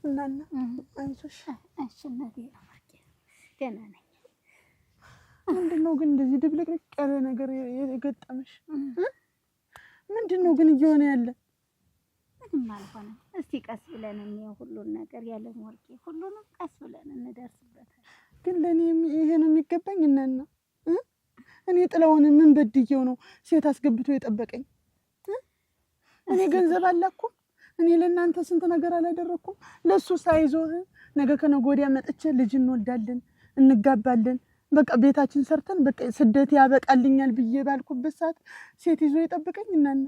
እናና አይዞሽ አሽናቴ አማርኬ ደህና ነኝ። ምንድነው ግን እንደዚህ ድብልቅልቅ ያለ ነገር የገጠመሽ? ምንድነው ግን እየሆነ ያለ? ምንም አልሆነም። እስቲ ቀስ ብለን እንየው ሁሉን ነገር ያለ ወርቄ ሁሉንም ቀስ ብለን እንደርስበታለን። ግን ለኔ ይሄ ነው የሚገባኝ እናና እኔ ጥላውን ምን በድየው ነው ሴት አስገብቶ የጠበቀኝ? እኔ ገንዘብ አላኩም እኔ ለእናንተ ስንት ነገር አላደረኩም። ለሱ ሳይዞህ ነገ ከነገ ወዲያ መጥቼ ልጅ እንወልዳለን እንጋባለን በቃ ቤታችን ሰርተን በቃ ስደት ያበቃልኛል ብዬ ባልኩበት ሰዓት ሴት ይዞ የጠበቀኝ እናና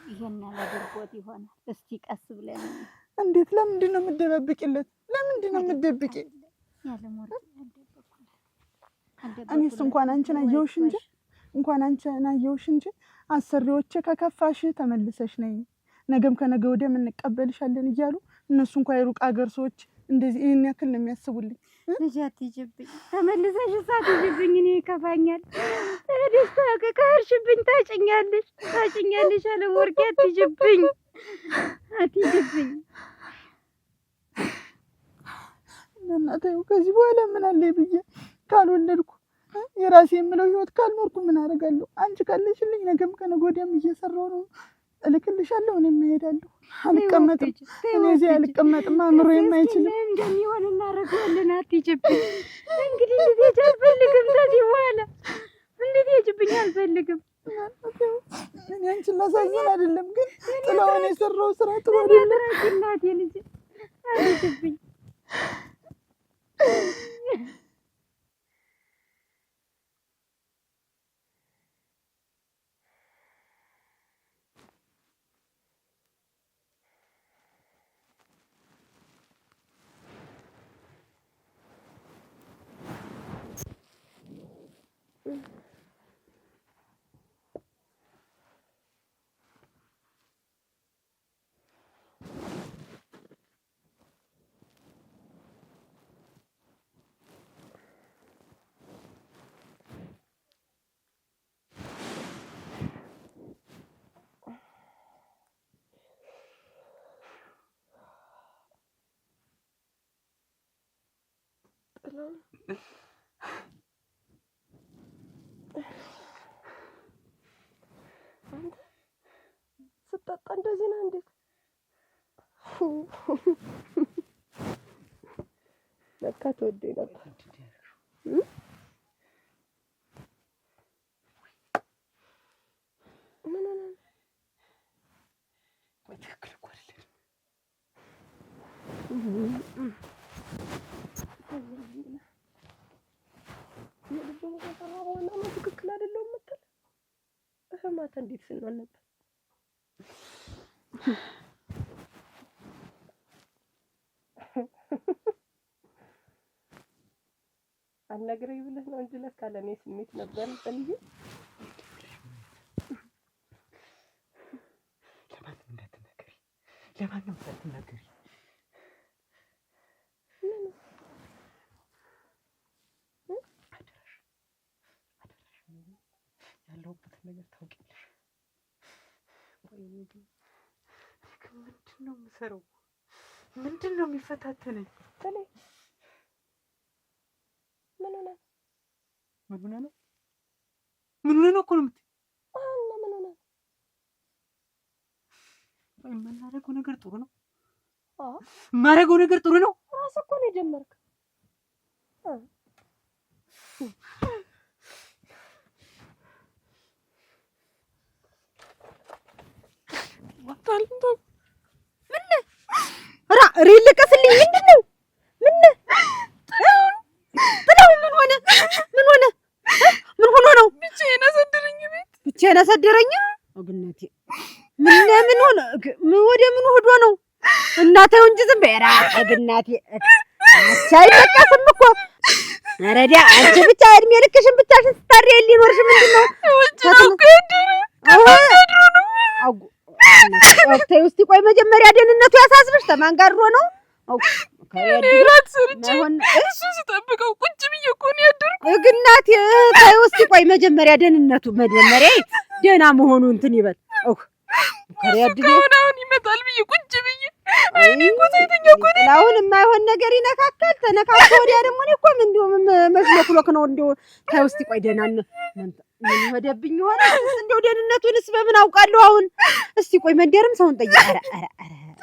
ይሄን አላደርጎት ይሆናል። እስቲ ቀስ ብለን እንዴት ለምንድን ነው የምትደብቂለት? ለምንድን ነው የምትደብቂ? ያለ ሞርጥ እኔስ እንኳን አንቺን አየሁሽ እንጂ አሰሪዎቼ ከከፋሽ ተመልሰሽ ነይ ነገም ከነገ ወዲያ እንቀበልሻለን እያሉ እነሱ እንኳን የሩቅ አገር ሰዎች እንደዚህ ይሄን ያክል ነው የሚያስቡልኝ። ልጅ አትጅብኝ ተመልሰሽ ሳትጅብኝ እኔ ይከፋኛል። ደስታ ከካርሽብኝ ታጭኛለሽ አለ ወርቄ አትጅብኝ እናቴው ከዚህ በኋላ ምን አለ ብዬ ካልወለድኩ የራሴ የምለው ህይወት ካልኖርኩ ምን አደርጋለሁ? አንቺ ካለሽልኝ ነገም ከነገ ወዲያም እየሰራሁ ነው እልክልሻለሁ። እኔም እሄዳለሁ አልቀመጥም። እኔ እዚህ አልቀመጥም። አምሮ የማይችልም እንደሚሆን እናደርጋለን። አትጅብኝ እንግዲህ ልጅ አልፈልግም። ከዚህ በኋላ እንድትሄጂብኝ አልፈልግም። እኔ አንቺን ላሳየን አይደለም ግን ጥላውን የሰራው ስራ ጥሩ አይደለም። እናቴ ልጅ አትጅብኝ ስጠጣ እንደዚህ ነው እንዴ? ለካ ተወደኝ ነበር። ትክክል አይደለም መጣል እህማታ እንዴት ስንሆን ነበር? አልነግረኝ ብለህ ነው እንጂ ለካ ለኔ ስሜት ነበር እንጂ ለማንም እንዳትናገሪ ያለሁበትን ነገር ታውቂያለሽ። ወይኔ ምንድን ነው የምሰራው? ምንድን ነው የሚፈታተነኝ? ተለይ ምን ሆነ እኮ ነው ምን ሆነ? የማናደርገው ነገር ጥሩ ነው። የማደርገው ነገር ጥሩ ነው። ራስህ እኮ ነው የጀመርክ። ወጣልንቶ ምን ሪልቀስልኝ ምንድነው? ጥላው ምን ሆነ ነው? ብቻዬን አሳደረኝ። አግነቴ ምን ሆነ? ወደ ምን ሆዶ ነው? እናቴው እንጂ ዝም በራ አግናቴ አይለቀስም እኮ አረዳ አንቺ ብቻ እድሜ ልክሽን ብቻሽን ስታሪያ ሊኖርሽ ምንድነው? ተይ እስቲ ቆይ መጀመሪያ ደህንነቱ ያሳስብሽ። ተማን ጋር ነው እሱ ሲጠብቀው ቁጭ ብዬ እኮ ነው ያደርኩት። እናቴ ተይ እስቲ ቆይ መጀመሪያ ደህንነቱ ደህና መሆኑ እንትን ይበል። ከሪያድኔ አሁን ይመጣል ብዬ ቁጭ ብዬ አይኔ እኮ ሳይተኛ እኮ ነው የማይሆን ነገር ይነካካል። ተነካካ ወዲያ ደግሞ እኔ እኮ ምን መስሎክ ነው እንደው ታይ ውስጥ ቆይ ደህና ምን ሆደብኝ ሆነ እንደው ደህንነቱንስ በምን አውቃለሁ አሁን። እስቲ ቆይ መንደርም ሰውን ጠይቅ። ኧረ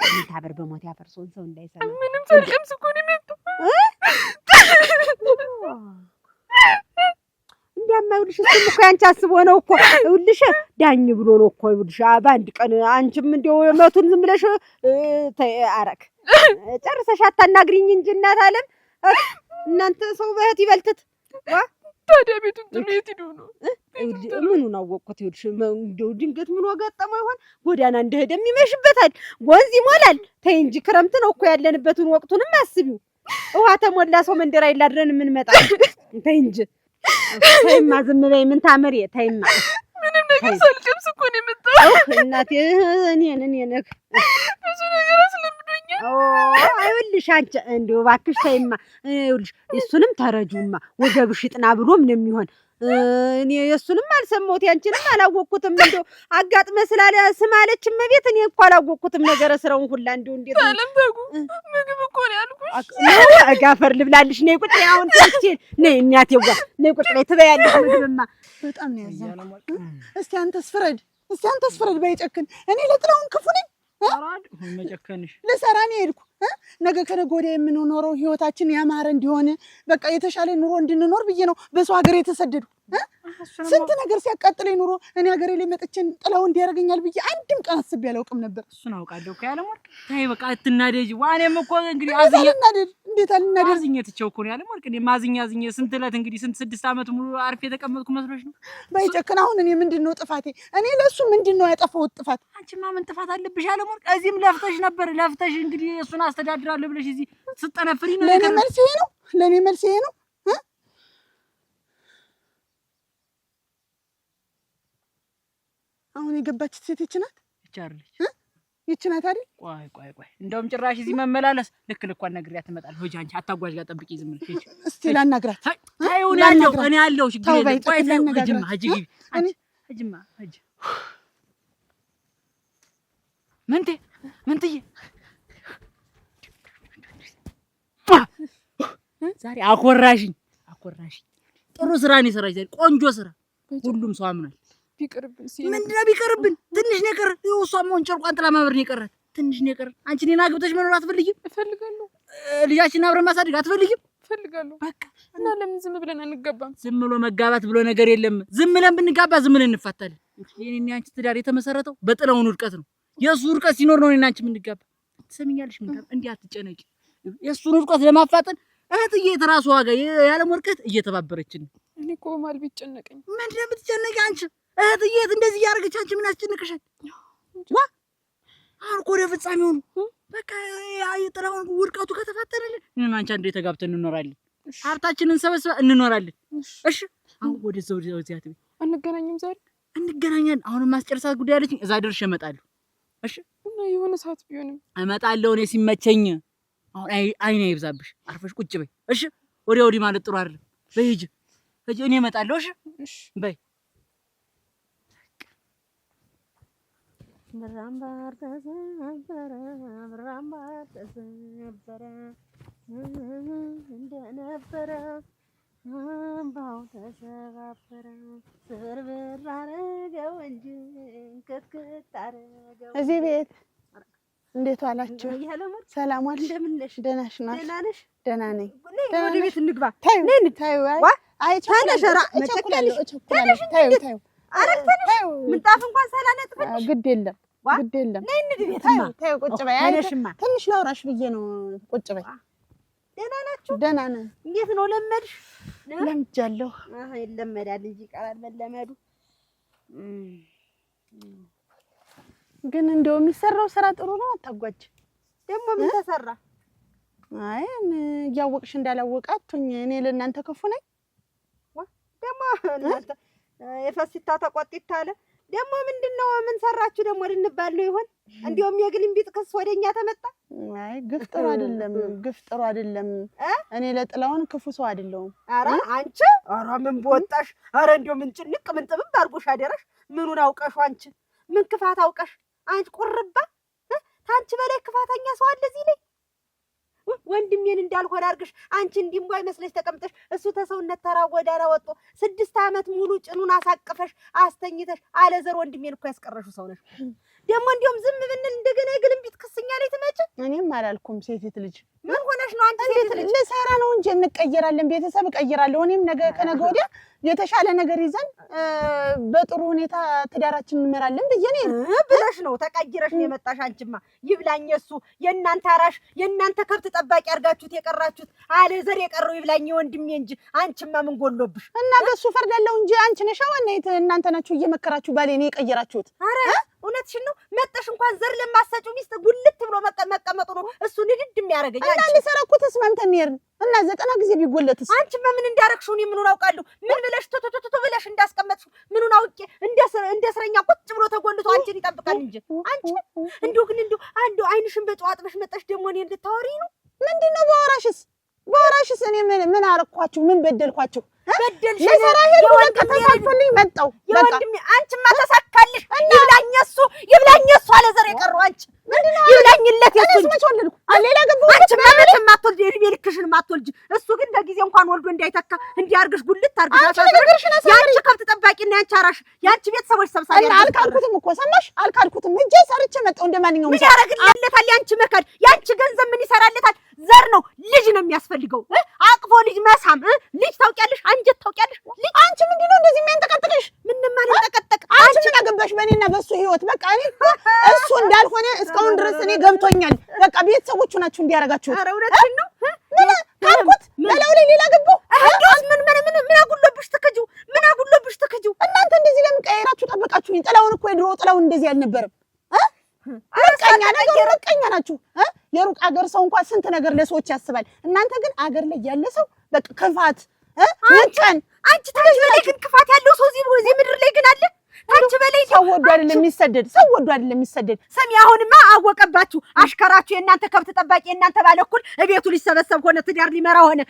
ምን ታበር በሞት ያፈርሰውን ሰው እንዳይሰማ ምንም ሳልቀምስ እኮ ነው የመጣው። እንዲያማ ይኸውልሽ እሱም እኮ ያንቺ አስቦ ነው እኮ ይኸውልሽ ዳኝ ብሎ ነው እኮ ይኸውልሽ በአንድ ቀን አንቺም እንደው መቱን ዝም ብለሽ አረክ ጨርሰሽ አታናግሪኝ እንጂ እናት አለም እናንተ ሰው በህት ይበልትት ታዲያ ቤቱን ጥሎ የት ሄዶ ነው? ምኑን አወቅኩት? ይኸውልሽ እንደው ድንገት ምን ወጋጠመው ይሆን? ጎዳና እንደሄደም ይመሽበታል፣ ወንዝ ይሞላል። ተይ እንጂ ክረምት ነው እኮ ያለንበትን ወቅቱንም አስቢው። ውሃ ተሞላ ሰው መንደር አይላድረን የምንመጣ። ተይ እንጂ ተይማ፣ ዝም በይ። ምን ታምሪ? ተይማ ምንም ነገር ሳልቀምስ እኮ ነው የመጣው። እናቴ እኔን ብዙ ነገር አስለምዶኛል። ይኸውልሽ አንቺ እንደው እባክሽ ተይማ። ይኸውልሽ እሱንም ተረጁማ ወገብሽ ይጥና ብሎ ምን የሚሆን እኔ የእሱንም አልሰማሁት ያንቺንም አላወቅኩትም። እንደው አጋጥመ ስላለ ስማለች እመቤት እኔ እኮ አላወቅኩትም ነገረ ስራውን ሁላ። እንደው እንዴት ታለምታጉ ምግብ እኮ ነው ያልኩሽ። አጋፈር ልብላልሽ። ነይ ቁጭ በይ አሁን ትንሽ ነይ እናቴዋ ነይ ቁጭ በይ ትበያለሽ ምግብማ። በጣም ነው ያዘንኩት። እስቲ አንተስ ፍረድ ባይጨክን። እኔ ለጥላውን ክፉ ነኝ? መጨከንሽ ልሰራ ነው የሄድኩ። ነገ ከነገ ወዲያ የምንኖረው ህይወታችን ያማረ እንዲሆን በቃ የተሻለ ኑሮ እንድንኖር ብዬ ነው በሰው ሀገር የተሰደዱ። ስንት ነገር ሲያቃጥለኝ ኑሮ እኔ ሀገሬ ላይ መጥቼን ጥላው እንዲያደርገኛል ብዬ አንድም ቀን አስቤ አላውቅም ነበር። እሱን አውቃለሁ እኮ ያለሞት። ተይ በቃ አትናደጂ። ዋኔም እኮ እንግዲህ እንዴት አልናደድ? አዝኜ ትቼው እኮ ነው ያለሞት። እኔ አዝኜ ስንት ዕለት እንግዲህ ስንት 6 ዓመት ሙሉ አርፌ የተቀመጥኩ መስሎሽ ነው? ባይጨክን አሁን እኔ ምንድነው ጥፋቴ? እኔ ለሱ ምንድነው ያጠፋሁት ጥፋት? አንቺማ ምን ጥፋት አለብሽ ያለሞት? እዚህም ለፍተሽ ነበር። ለፍተሽ እንግዲህ እሱን አስተዳድራለሁ ብለሽ እዚህ ስትጠነፍሪ ነው። ለኔ መልስ ይሄ ነው። አሁን የገባች ሴት ይች ናት? ይች ናት አይደል? ቆይ እንደውም ጭራሽ እዚህ መመላለስ ልክ ልኳን ነግሬያት ትመጣለህ። ሆጂ አንቺ አታጓዥ ጋር ጠብቂ። ዝም ብለሽ ሂጂ። እስቲ ላናግራት። ታዩ እኔ ያለው ችግር የለም። ቆይ ሂጂማ ሂጂ ሂጂማ ሂጂ። ምንትዬ ዛሬ አኮራሽኝ። ጥሩ ስራ ነው የሰራሽ ዛሬ፣ ቆንጆ ስራ። ሁሉም ሰው አምኗል። ቢቀርብን ምንድን ነው ቢቀርብን? ትንሽ ነው የቀረን። እሷም አሁን ጨርቋን ጥላ ማብረር ነው የቀረን። ትንሽ ነው የቀረን። አንቺ እኔን አግብተሽ መኖር አትፈልጊም? እፈልጋለሁ። ልጃችንን አብረን ማሳደግ አትፈልጊም? እፈልጋለሁ። በቃ እና ለምን ዝም ብለን አንጋባም? ዝም ብሎ መጋባት ብሎ ነገር የለም። ዝም ብለን ብንጋባ ዝም ብለን እንፋታለን። የኔና አንቺ ትዳር የተመሰረተው በጥላውን ውድቀት ነው። የእሱ ውድቀት ሲኖር ነው እኔና አንቺ የምንጋባ። ትሰሚኛለሽ? እንዲህ አትጨነቂ። የእሱን ውድቀት ለማፋጠን እህትዬ የትራሱ ዋጋ ያለም ወርቀት እየተባበረችን ነው። እኔ እኮ በማል ቢጨነቀኝ። ምንድን ነው የምትጨነቂ አንቺ? እህትዬ እንደዚህ እያደረገች አንቺ ምን አስጨነቅሻል? አሁን እኮ ወደ ፍጻሜው ነው። በቃ የጥላውን ውድቀቱ ከተፋጠነልን እኔና አንቺ አንዴ ተጋብተን እንኖራለን። ሀብታችንን ሰበስበን እንኖራለን። እሺ አሁን ወደዛው እዚያ ትቤ አንገናኝም? ዛሬ እንገናኛለን። አሁንም ማስጨረሳት ጉዳይ አለችኝ። እዛ ደርሼ እመጣለሁ። እሺ እና የሆነ ሰዓት ቢሆንም እመጣለሁ እኔ ሲመቸኝ። አሁን አይኔ ይብዛብሽ፣ አርፈሽ ቁጭ በይ። እሺ ወዲያ ወዲህ ማለት ጥሩ አይደለም። በይ ሂጂ፣ እኔ እመጣለሁ። እሺ በይ። ብራምባር ተሰበረ እንደነበረ አምባው ተሰባበረ ስርብር አረገው እንጂ ክትክት አረገው። እዚህ ቤት እንዴት ዋላችሁ? ሰላም ዋልሽ? እንደምን ነሽ? ደህና ነሽ? ደህና ነኝ። ወደ ቤት እንግባ። ታዩ አይ እቸኩላለሁ። ምንጣፍ እንኳን ሳላነጥፍልሽ ግድ የለም። ነይ እንሂድ ቤት። ታዩ ቁጭ በይ። ትንሽ ላውራሽ ብዬ ነው። ቁጭ በይ። ደህና ናችሁ? ደህና ነን። እንዴት ነው ለመድሽ? ለምጃለሁ። ይለመዳል እንጂ ይቀራል መለመዱ። ግን እንደው የሚሰራው ስራ ጥሩ ነው። አታጓጅ። ደግሞ ምን ተሰራ? አይ እያወቅሽ እንዳላወቃቱኝ እኔ ለእናንተ ክፉ ነኝ? ደግሞ እናንተ የፈሲታ ተቆጥታ አለ። ደግሞ ምንድነው ምን ሰራችሁ ደግሞ ልንባል ነው ይሆን? እንዲያውም የግልምቢጥ ክስ ወደኛ ተመጣ። አይ ግፍ ጥሩ አይደለም። እኔ ለጥላውን ክፉ ሰው አይደለሁም። ኧረ አንቺ ኧረ ምን በወጣሽ? ኧረ እንዲያው ምን ጭንቅ ምን ጥብብ አድርጎሽ አደረሽ? ምኑን አውቀሽ አንቺ? ምን ክፋት አውቀሽ አንቺ? ቁርባ ታንቺ በላይ ክፋተኛ ሰው አለ እዚህ ላይ? ወንድሜ ወንድሜን እንዳልሆነ አድርግሽ አንቺ እንዲምባይ መስለሽ ተቀምጠሽ እሱ ተሰውነት ተራ ጎዳና ወጥቶ 6 ዓመት ሙሉ ጭኑን አሳቅፈሽ አስተኝተሽ አለዘር ወንድሜን እኮ ያስቀረሹ ሰው ነሽ። ደግሞ እንዲያውም ዝም ብንል እንደገና የግልምቢት ክስኛ ላይ ትመጪ። እኔም አላልኩም ሴት ልጅ ምን ሆነሽ ነው አንቺ ሴት ልጅ? ልሰራ ነው እንጂ እንቀየራለን፣ ቤተሰብ እቀይራለሁ። እኔም ነገ ከነገ ወዲያ የተሻለ ነገር ይዘን በጥሩ ሁኔታ ትዳራችን እንመራለን ብዬ ነው ብለሽ ነው ተቀይረሽ ነው የመጣሽ። አንቺማ ይብላኝ እሱ የእናንተ አራሽ የእናንተ ከብት ጠባቂ አርጋችሁት የቀራችሁት አለ ዘር የቀረው ይብላኝ ወንድሜ እንጂ አንቺማ ምን ጎሎብሽ? እና በሱ ፈርዳለሁ እንጂ አንቺ ነሽ ዋናይት እናንተ ናችሁ እየመከራችሁ ባሌ ነው የቀየራችሁት። አረ እውነትሽን ነው። መጣሽ እንኳን ዘር ለማሰጩ ሚስት ጉልት ብሎ መቀመጡ ነው እሱ ንድድ የሚያረጋኝ። እና ልሰራኩ ተስማምተን ነው እና 90 ጊዜ ቢጎለትስ አንቺማ ምን እንዳረክሽው ነው ምኑን አውቃለሁ? ምን ብለሽ ቶቶቶቶ ብለሽ እንዳስቀመጥሽው ምኑን አውቄ እንደ እስረኛ ቁጭ ብሎ ተጎልቶ አንቺን ይጠብቃል እንጂ አንቺ እንደው ግን እንደው አንዱ አይንሽን በጨው አጥበሽ መጣሽ ደግሞ እኔ እንድታወሪ ነው። ምንድነው በወራሽስ እኔ ምን አረኳችሁ? ምን በደልኳችሁ? በደልሽ ለሰራ ሄዶ በቃ ተሳክቶልኝ መጣው። በቃ የወንድሜ አንቺማ ተሳካልሽ። ይብላኝ እሱ አለ ዘር የቀረው አንቺ ይብላኝለት የሱ እኔስ መች ወለድኩ? ሌላ ገባሁ። አንቺማ ምንም አትወልጂ እድሜ ልክሽን አትወልጂ። እሱ ግን በጊዜ እንኳን ወልዶ እንዳይተካ እንዲያርግሽ ጉልት አርግሽ ያንቺ ከብት ጠባቂና ያንቺ አራሽ ያንቺ ቤተሰቦች ሰብሳቢ አልካልኩትም እኮ ሰማሽ? አልካልኩትም እጄ ሰርቼ መጣሁ እንደማንኛውም ምን ያረግልለታል? ያንቺ መካድ ያንቺ ገንዘብ ምን ይሰራለታል? ዘር ነው ልጅ ነው የሚያስፈልገው። አቅፎ ልጅ መሳም ልጅ ታውቂያለሽ? አንጀት ታውቂያለሽ? አንቺ ምንድነው እንደዚህ የሚያንጠቀጥቅሽ? ምንም ማለት ተቀጠቅ አንቺ ምን አገባሽ በእኔና በሱ ህይወት? በቃ እኔ እሱ እንዳልሆነ እስካሁን ድረስ እኔ ገብቶኛል። በቃ ቤተሰቦቹ ናችሁ እንዲያረጋችሁት። ኧረ እውነትሽን ነው። ምን ካልኩት በላው ላይ ሌላ ገባሁ። ምን አጉሎብሽ ትከጂው? ምን አጉሎብሽ ትከጂው? እናንተ እንደዚህ ለምን ቀየራችሁ ጠበቃችሁኝ? ጥላውን እኮ የድሮ ጥላውን እንደዚህ አልነበረም። ረቀኛ ናችሁ። የሩቅ አገር ሰው እንኳን ስንት ነገር ለሰዎች ያስባል። እናንተ ግን አገር ላይ ያለ ሰው በቃ ክፋት አንቺ ታዲያ በላይ ግን ክፋት ያለው ሰው እዚህ ምድር ላይ ግን አለ። ታች በላይ ሰው ወዶ አይደለም የሚሰደድ ሰሚ አሁንማ አወቀባችሁ። አሽከራችሁ የእናንተ ከብት ጠባቂ የእናንተ ባለኩል እቤቱ ሊሰበሰብ ሆነ ትዳር ሊመራ ሆነ።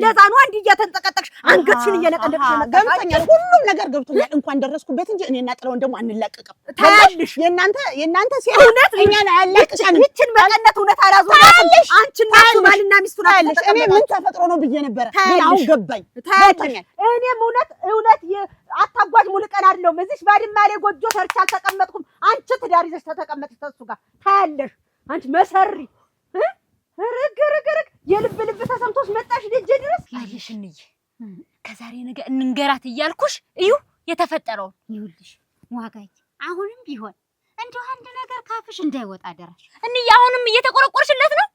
ለዛ ነው አንድ እያተንጠቀጠቅሽ አንገትሽን እየነቀለቅሽ ገብቶኛል። ሁሉም ነገር ገብቶኛል። እንኳን ደረስኩበት እንጂ እኔና ጥለውን ደግሞ አንላቀቅም። ታያለሽ የእናንተ ሴት እውነት እኛን አያላቅቀንም። ይችን መቀነት እውነት አላዞራለሽ። አንቺና እሱ ባልና ሚስቱ ናችሁ። እኔ ምን ተፈጥሮ ነው ብዬ ነበረ ግን አሁን ገባኝ። ታያለሽ እኔም እውነት አታጓዥ ሙልቀን አይደለም እዚህ ባድማ ላይ ጎጆ ሰርቻ አልተቀመጥኩም። አንቺ ትዳር ይዘሽ ተቀመጥሽ ተሱ ጋር ታያለሽ። አንቺ መሰሪ ረግ የልብ ተሰምቶሽ መጣሽ ልጅ ድረስ ያየሽንዬ ከዛሬ ነገ እንንገራት እያልኩሽ እዩ የተፈጠረው ይኸውልሽ ዋጋይ አሁንም ቢሆን እንደው አንድ ነገር ካፍሽ እንዳይወጣ አደራሽ። እንዬ አሁንም እየተቆረቆርሽለት ነው።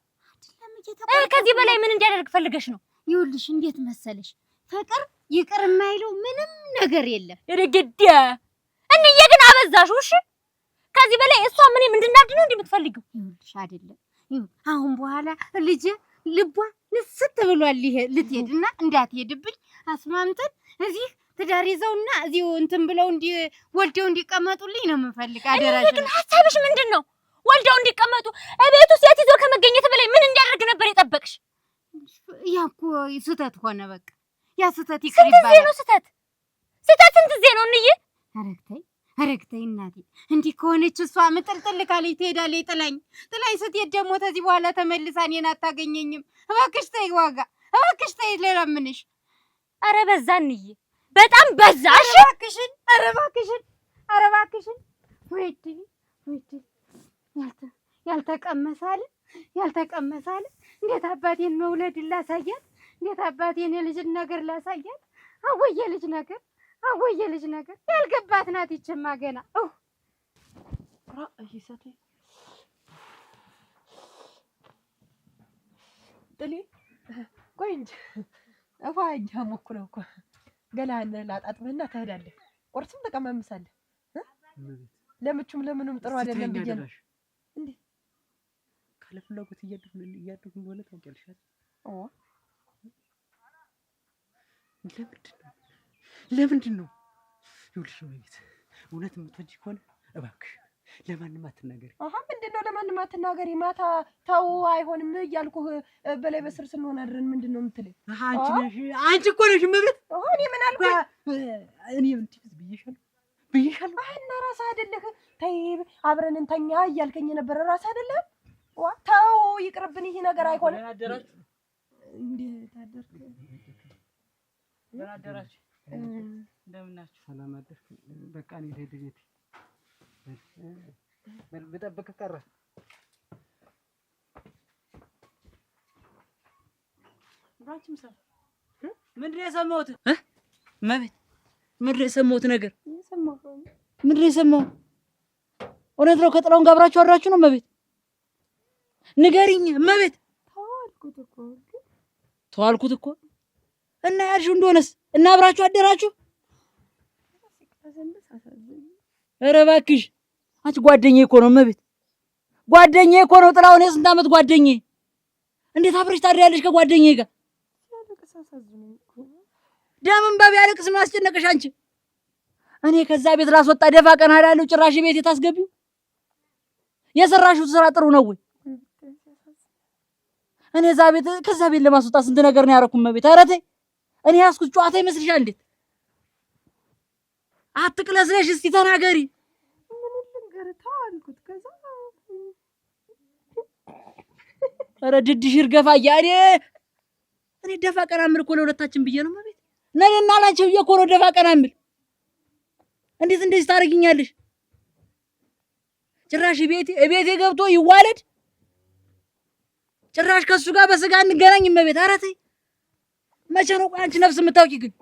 ከዚህ በላይ ምን እንዲያደርግ ፈልገሽ ነው? ይኸውልሽ እንዴት መሰለሽ ፍቅር ይቅር የማይለው ምንም ነገር የለም። ረግዴ እንዬ ግን አበዛሽው። እሺ ከዚህ በላይ እሷ ምን እንድናድድ ነው እንደምትፈልጊው? ይኸውልሽ አይደለም አሁን በኋላ ልጅ ልቧ ንስት ብሏል። ይሄ ልትሄድና እንዳትሄድብኝ አስማምተን እዚህ ትዳር ይዘውና እዚሁ እንትን ብለው ወልደው እንዲቀመጡልኝ ነው የምፈልግ። አደራሽ ግን ሐሳብሽ ምንድነው? ወልደው እንዲቀመጡ እቤቱ ሴት ይዘው ከመገኘት በላይ ምን እንዲያደርግ ነበር የጠበቅሽ? ያኮ ስህተት ሆነ በቃ ያ ስህተት ይቅር ይባላል። ስህተት ስንት ጊዜ ነው እንዬ? አረግተይ እናቴ እንዲህ ከሆነች እሷ ምጥልጥል ካለች ትሄዳለች። ጥላኝ ስትሄድ ደግሞ ከዚህ በኋላ ተመልሳ እኔን አታገኘኝም። እባክሽ ተይ ዋጋ፣ እባክሽ ተይ ልለምንሽ። ኧረ በዛ እንዬ በጣም በዛ። እሺ ኧረ እባክሽን ወይድ ያልተቀመሳለ እንዴት አባቴን መውለድ ላሳያት፣ እንዴት አባቴን የልጅን ነገር ላሳያት። አወየ ልጅ ነገር ያልገባት ናት ይችማ ገና ይሰቴ ጥሊ ቆይ እንጂ እፋኛ ሞክረው እኮ ገላህን ላጣጥምህና ትሄዳለህ። ቁርስም ተቀማምሳለህ። ለምቹም ለምኑም ጥሩ አይደለም ብዬ ነው። እንዴ ካለ ፍላጎት እያደረኩ እንደሆነ ታውቂያለሽ አይደል? ለምንድን ነው ይኸውልሽ ቤት እውነት የምትወጂ ከሆነ እባክሽ ለማንም አትናገሪ። ምንድነው ለማንም አትናገሪ? ማታ ተው አይሆንም እያልኩህ በላይ በስር ስንሆን አድረን ምንድነው የምትለኝ? አንቺ እኮ ነሽ መብረት። እኔ ምን አልኩ? እኔ ምን ብዬሻለሁ? እና ራስህ አይደለህ ተይ አብረን እንተኛ እያልከኝ ነበር። ራስህ አይደለህ? ተው ይቅርብን፣ ይሄ ነገር አይሆንም። እንዴት አደርክ? ደህና አደራችሁ? እንደምን ናችሁ? ሰላም አደርክ? በቃ እኔ ልሄድ ቤት ብጠብቅ ቀረ። ምንድን ነው የሰማሁት? እመቤት ምንድን ነው የሰማሁት ነገር? ምንድን ነው የሰማሁት? እውነት ነው ከጥላሁን ጋር አብራችሁ አድራችሁ ነው? እመቤት ንገሪኝ እመቤት። ተዋልኩት እኮ እና ያልሽው እንደሆነስ እና አብራችሁ አደራችሁ? ኧረ እባክሽ አንቺ ጓደኛዬ እኮ ነው እመቤት፣ ጓደኛዬ እኮ ነው ጥላሁን፣ የስንት ዓመት ጓደኛዬ። እንዴት አብረሽ ታድሪያለሽ ከጓደኛዬ ጋር? ደምን ቢያለቅስ ምን አስጨነቀሽ አንቺ? እኔ ከዛ ቤት ላስወጣ ደፋ ቀና እላለሁ፣ ጭራሽ ቤት የታስገቢው? የሰራሽው ስራ ጥሩ ነው ወይ? እኔ ከዛ ቤት ለማስወጣት ስንት ነገር ነው ያደረኩት እመቤት። ኧረ ተይ፣ እኔ ያዝኩት ጨዋታ ይመስልሻል? እንዴት አትቅለስለሽ፣ እስቲ ተናገሪ። ኧረ ድድሽ ይርገፋ እያለ እኔ ደፋ ቀና የምል እኮ ለሁለታችን ብዬ ነው እመቤት። ነኔና ላንቺ ብዬ እኮ ነው ደፋ ቀና የምል። እንዴት እንደዚህ ታደርጊኛለሽ? ጭራሽ ቤቴ ገብቶ ይዋለድ፣ ጭራሽ ከሱ ጋር በስጋ እንገናኝ እመቤት። ኧረ ተይ፣ መቼ ነው ቆይ አንቺ ነፍስ የምታውቂ ግን?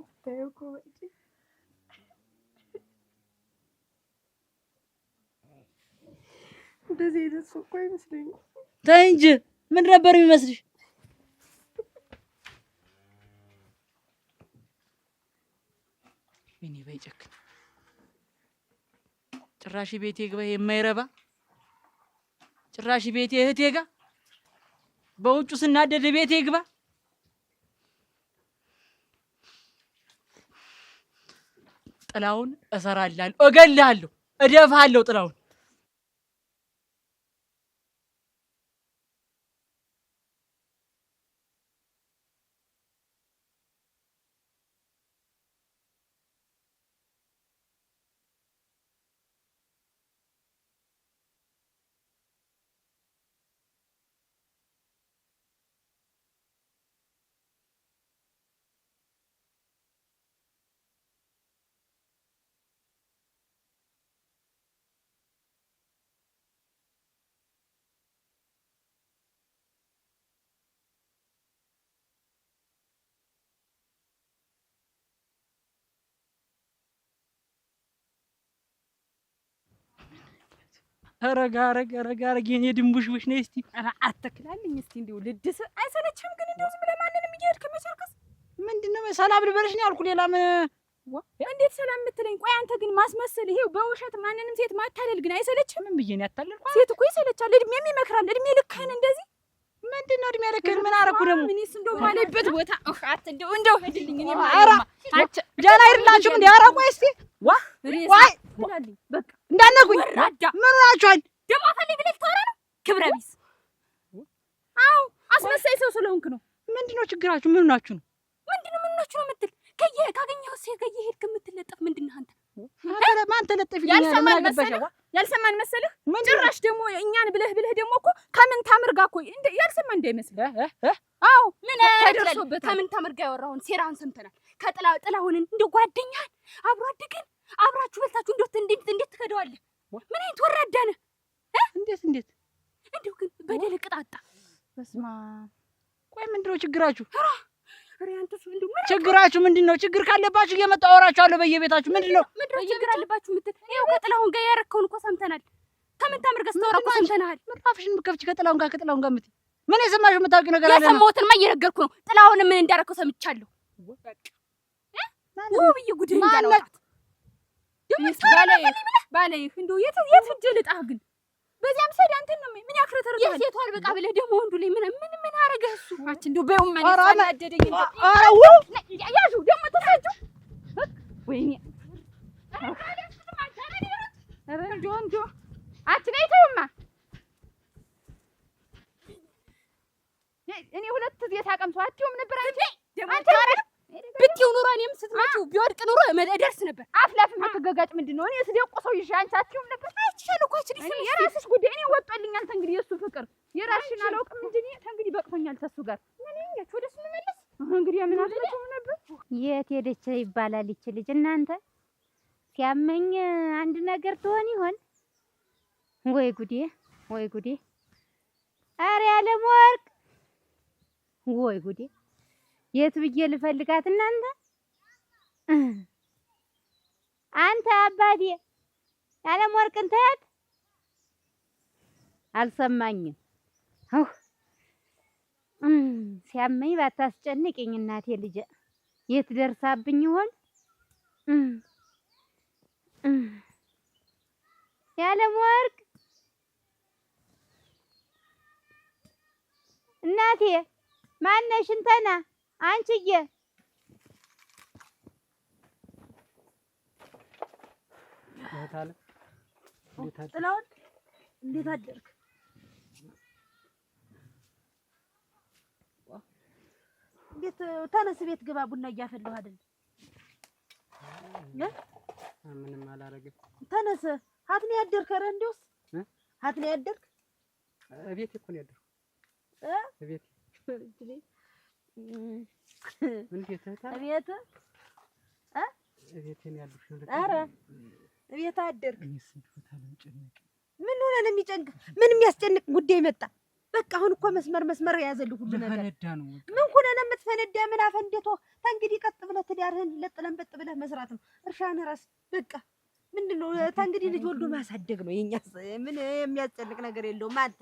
እንደዚህ ደስ እኮ አይመስለኝም። ተይ እንጂ ምን ነበር የሚመስልሽ? እኔ በይጨክ ጭራሽ ቤቴ ግባ የማይረባ ጭራሽ ቤቴ እህቴ ጋር በውጩ ስናደድ ቤቴ ግባ። ጥላሁን እሰራልሃለሁ፣ እገልሃለሁ፣ እደፋሃለሁ ጥላሁን። ረጋ የኔ ድንቡሽቡሽ ነይ እስቲ አትክላልኝ እስቲ እንደው ልድስ አይሰለችም ግን እንደው ዝም ብለህ ማንንም እየሄድክ መቸርከስ ምንድነው? ሰላም ልበልሽ ነው ያልኩ። ሌላ ምን? እንዴት ሰላም የምትለኝ? ቆይ አንተ ግን ማስመሰል ይሄው በውሸት ማንንም ሴት ማታለል ግን አይሰለችም? ምን ብዬ ነው ያታለልኩ? ሴት እኮ ይሰለቻል። እድሜም ይመክራል። እድሜ ልክህን እንደዚህ ምንድነው? እድሜ ልክህን ምን አደረኩ ደግሞ? እኔስ እንደው ማለበት ቦታ አት እንደው ሄድልኝ። እኔ ማለት ደህና ይርላችሁ እንዴ? ኧረ ቆይ እስቲ ዋይ በቃ እንዳነኩኝ ምን ሆናችኋል? ደሞ ፈልግ ብለህ ተወራ ነው ክብረ ቢስ። አዎ አስመሳይ ሰው ስለሆንክ ነው። ምንድነው ችግራችሁ? ምን ሆናችሁ ነው? ምንድነው ነው የምትል? ካገኘኸው ሴት ጋር እየሄድክ የምትለጠፍ ምንድነው አንተ? ማን ተለጠፍልኝ? ያልሰማን መሰለህ? ጭራሽ ደግሞ እኛን ብለህ ደግሞ እኮ ከምን ታምር ጋር እኮ ያልሰማን እንዳይመስልህ። አዎ ምን ተደርሶበት ከምን ታምር ጋር ያወራውን ሴራህን ሰምተናል። ጥላሁንን እንደ ጓደኛህን አብሮ አደገን አብራችሁ በልታችሁ እንዴት ትከደዋለህ? ምን አይነት ወራዳ ነህ? እንዴት እንደው ግን በደል ቅጣጣ። በስማ ቆይ ምንድነው ችግራችሁ? አንተስ እንደው ችግራችሁ ምንድነው? ችግር ካለባችሁ እየመጣሁ አወራችኋለሁ በየቤታችሁ። ምንድነው ችግር አለባችሁ የምትል? ይኸው ከጥላሁን ጋር ያረከውን እኮ ሰምተናል። ከምን ታምር ጋር ስተወራ እኮ ሰምተናል። ምጣፍሽን ምከፍቺ ከጥላሁን ጋር የምትይ ምን የሰማሽው የምታውቂው ነገር አለ? የሰማሁትንማ እየነገርኩ ነው። ጥላሁን ምን እንዳረከው ሰምቻለሁ። ውብዬ ጉድ እንዳላወጣት ባለይህ እንደው የት ሂጅ ልጣህ ግን በዚያም ሰድ አንተን ነው ምን ያክረተርታል? የሴቷ አልበቃ ብለህ ደግሞ ወንዱ ላይ ምን አረገህ እሱ? አች እንደው በየው ማን ያደደኝ ያዡ ደግሞ ተሳጁ ወይኔ እንደው አች ነይ ተውማ እኔ ሁለት ጊዜ ታቀምሰው አትዩም ነበር አንቺ ብትይው ኑሮ እኔም ስትመጪው ቢወድቅ ኑሮ እደርስ ነበር። አፍላፍ መተጋጋጭ ምንድን ነው? እኔ ስደቆ ሰው ይዤ አንቺ አትይውም ነበር። አይቻል እኮ አችልሽ የራስሽ ጉዳይ። እኔ ወጣልኛል ተንግዲህ የእሱ ፍቅር የራስሽን አላውቅም እንጂ እኔ ተንግዲህ በቅቶኛል ተሱ ጋር ምን ያች ወደሱ መመለስ እንግዲህ ምን አትመጪው ነበር። የት ሄደች ይባላል ይች ልጅ እናንተ ሲያመኝ አንድ ነገር ትሆን ይሆን? ወይ ጉዴ ወይ ጉዴ! ኧረ ያለም ወርቅ ወይ ጉዴ! የት ብዬ ልፈልጋት እናንተ? አንተ አባቴ ያለም ወርቅን ተያት አልሰማኝም። ሲያመኝ ባታስጨንቅኝ እናቴ ልጄ የት ደርሳብኝ ይሆን? ያለም ወርቅ እናቴ ማነሽ? እንተና አንቺዬ ጥላውን እንዴት አደርክ? እንዴት ተነስ፣ ቤት ግባ። ቡና እያፈላሁ አይደል? ምንም አላረግም። ተነስ። ሀት ነው ያደርክ? ኧረ እንደውስ ሀት ነው ያደርክ? እቤቴ እኮ ነው ያደርኩ። እቤቴ እንዴት እቤት እቤቴ ነው ያሉሽ? ኧረ እቤት አደርክ? እኔስ እንደው ጨነቀኝ። ምን ሆነ ነው የሚጨንቅ? ምን የሚያስጨንቅ ጉዳይ መጣ? በቃ አሁን እኮ መስመር ያዘልህ ሁሉ ነገር። ፈነዳ ነው። ምን ሆነ ነው የምትፈነዳ? ምን አፈንደቶ? ተንግዲህ ቀጥ ብለህ ትዳርህን ለጥለን በጥ ብለህ መስራት ነው። እርሻህን ራስ በቃ ምንድነው? ተንግዲህ ልጅ ወልዶ ማሳደግ ነው የኛስ። ምን የሚያስጨንቅ ነገር የለውም። አንተ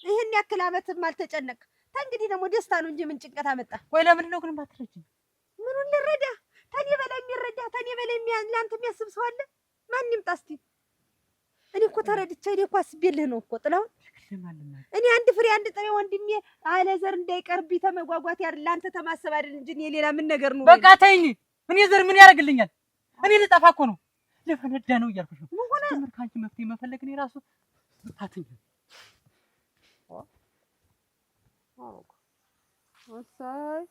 ይሄን ያክል ዓመትም አልተጨነቅ። ተንግዲህ ደግሞ ደስታ ነው እንጂ ምን ጭንቀት አመጣ? ወይ ለምን ነው ግን ባትረጂኝ? ምኑን ልረዳ? ተኔ በላይ የሚረዳ ተኔ በላይ ለአንተ የሚያስብ ሰው አለ? ማን ይምጣ እስቲ? እኔ እኮ ተረድቼ እኔ እኮ አስቤልህ ነው እኮ ጥላሁን። እኔ አንድ ፍሬ አንድ ጥሬ ወንድሜ አለ ዘር እንዳይቀርብኝ ተመጓጓት አይደል አንተ ተማሰብ አይደል እንጂ እኔ ሌላ ምን ነገር ነው? በቃ ተይኝ። እኔ ዘር ምን ያደርግልኛል? እኔ ልጠፋ እኮ ነው። ለፈነዳ ነው እያልኩሽ ነው። ምን ሆነ? ከአንቺ መፍትሄ መፈለግ እኔ ራሱ ታትኝ። ወሳይ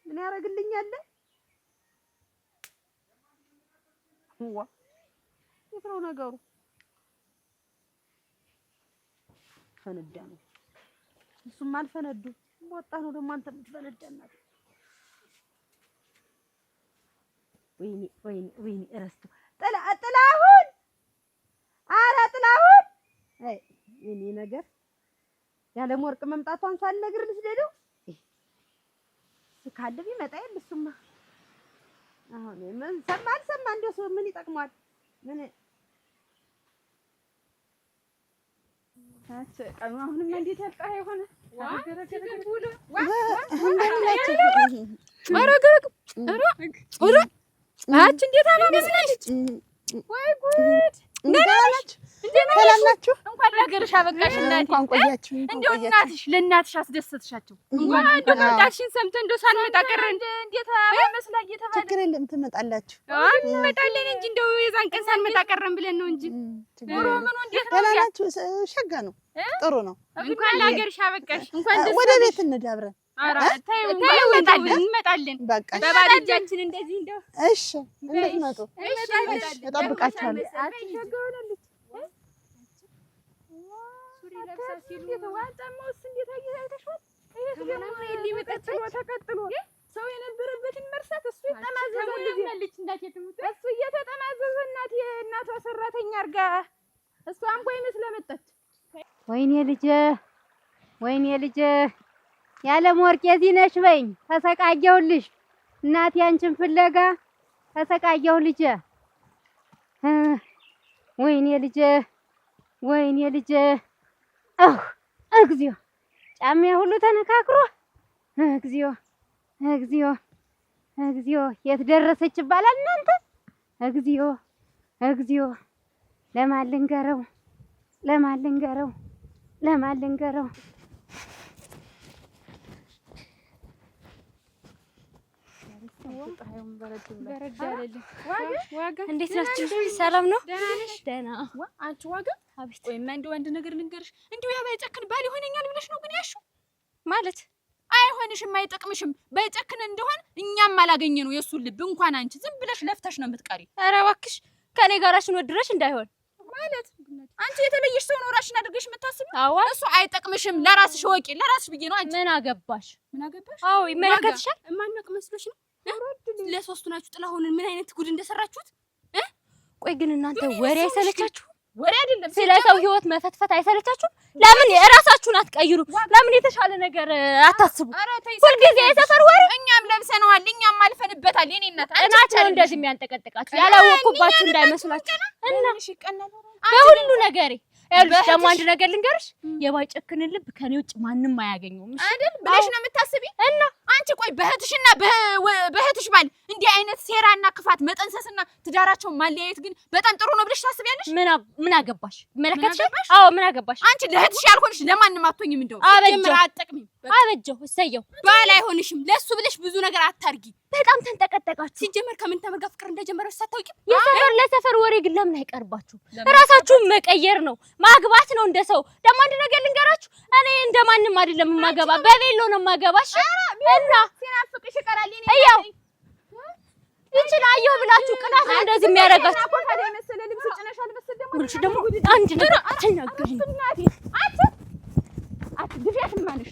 ምን ያደርግልኛል? ዋ የት ነው ነገሩ? ፈነዳ ነው እሱም አልፈነዱ ወጣ ነው ደግሞ አንተ የምትፈነዳና። ወይኔ እረስቱ ጥላሁን! ኧረ ጥላሁን! አይ የኔ ነገር ያለም ወርቅ መምጣቷን ሳልነግርህ ልስደደው ካለ ቢመጣ የለ እሱማ። አሁን ምን ሰማ እንደው ሰው ምን ይጠቅማል? ምን ቀኑ አሁንም እንዴት ያልቃ የሆነ አንቺ እንዴት አባመስለሽ? ወይ ጉድ! ሰላም ናችሁ? እንኳን ለሀገርሽ አበቃሽ እናቴ። እንኳን ቆያችሁ። እንደው ለእናትሽ አስደሰትሻቸው። እንኳን እንደው መምጣትሽን ሰምተን እንደው ሳንመጣ ቀረ እንዴት አባመስላ እየተባለ ችግር የለም ትመጣላችሁ። እንመጣለን እንጂ እንደው የዛን ቀን ሳንመጣ ቀረን ብለን ነው እንጂ። ኑሮ ምኑ እንዴት ነው? ደህና ናችሁ? ሸጋ ነው፣ ጥሩ ነው። እንኳን ለሀገርሽ አበቃሽ። እንኳን ደስ ወደ ቤት እንዳብረን። ኧረ ተይው እንመጣለን። በቃ በባዶ እጃችን እንደዚህ እንደው እሺ፣ እንድትመጡ እጠብቃችኋለሁ። ሰው የነበረበትን መርሳት እሱ ይጠማዘዛልች እሱ እየተጠማዘዘ እናቷ ሰራተኛ አድርጋ እሷም ቆይ መስለመጣች። ወይኔ ልጄ ያለም ወርቅ የዚህ ነሽ በይኝ። ተሰቃየሁልሽ እናቴ አንቺን ፍለጋ ተሰቃየሁ ልጄ። ወይኔ ልጄ እግዚኦ ጫሜ ሁሉ ተነካክሮ እግዚኦ የት ደረሰች ይባላል እናንተ? እግዚኦ ለማን ልንገረው? እንዴት ናችሁ? ሰላም ነው? ደህና ነሽ? ደህና። አንቺ ዋጋ አቤት። ቆይማ እንደው አንድ ነገር ልንገርሽ። እንደው ያ ባይጨክን ባል ይሆነኛል ብለሽ ነው ግን ያልሽው? ማለት አይሆንም አይሆንሽም አይጠቅምሽም በጨክን እንደሆን እኛም አላገኘ ነው የሱ ልብ እንኳን አንቺ ዝም ብለሽ ለፍተሽ ነው የምትቀሪ ኧረ እባክሽ ከኔ ጋራሽን ወድረሽ እንዳይሆን ማለት አንቺ የተለየሽ ሰው ነው ራስሽን አድርገሽ የምታስቢው አዎ እሱ አይጠቅምሽም ለራስሽ ወቂ ለራስሽ ብዬ ነው አንቺ ምን አገባሽ አዎ ይመለከትሻል ማንነቅ መስሎሽ ነው ለሶስቱ ናችሁ ጥላሁንን ምን አይነት ጉድ እንደሰራችሁት ቆይ ግን እናንተ ወሬ አይሰለቻችሁ ወሬ አይደለም ስለ ሰው ህይወት መፈትፈት አይሰለቻችሁ ለምን ራሳችሁን አትቀይሩ ለምን የተሻለ ነገር አታስቡ ሁልጊዜ የሰፈር ወሬ እኛም ለብሰነዋል እኛም አልፈንበታል የኔ እናት እናት ነው እንደዚህ የሚያንጠቀጥቃችሁ ያላወቅኩባችሁ እንዳይመስላችሁ እና በሁሉ ነገሬ ያሉሽ ደግሞ አንድ ነገር ልንገርሽ የባይጨክንን ልብ ከኔ ውጭ ማንንም አያገኘውም አይደል ብለሽ ነው የምታስቢ እና አንቺ ቆይ በህትሽና በህትሽ ባል እንዲህ አይነት ሴራና ክፋት መጠንሰስና ትዳራቸውን ማለያየት ግን በጣም ጥሩ ነው ብለሽ ታስቢያለሽ ምን አገባሽ መለከትሽ አዎ ምን አገባሽ አንቺ ለህትሽ ያልሆንሽ ለማንም አትሆኝም እንደው ጀምራ አትጠቅሚም አበጀው እሰየው ባል አይሆንሽም ለሱ ብለሽ ብዙ ነገር አታርጊ በጣም ተንጠቀጠቃችሁ ሲጀመር ከምን ተመርጋ ፍቅር እንደጀመረሽ ሳታውቂ የሰፈር ለሰፈር ወሬ ግን ለምን አይቀርባችሁ ራሳችሁን መቀየር ነው ማግባት ነው እንደሰው ደግሞ አንድ ነገር ልንገራችሁ እኔ እንደማንም አይደለም ማገባ በቤሎ ነው ማገባሽ እና ሲናፍቅሽ ይቀራል እኔ አየው ይችላል አየው ብላችሁ ቅናት ነው እንደዚህ የሚያረጋችሁ ታዲያ መሰለ ልብስ ጭነሻል መሰለ ደግሞ አንድ ነገር አትናገሪ አትግፊያት ማለሽ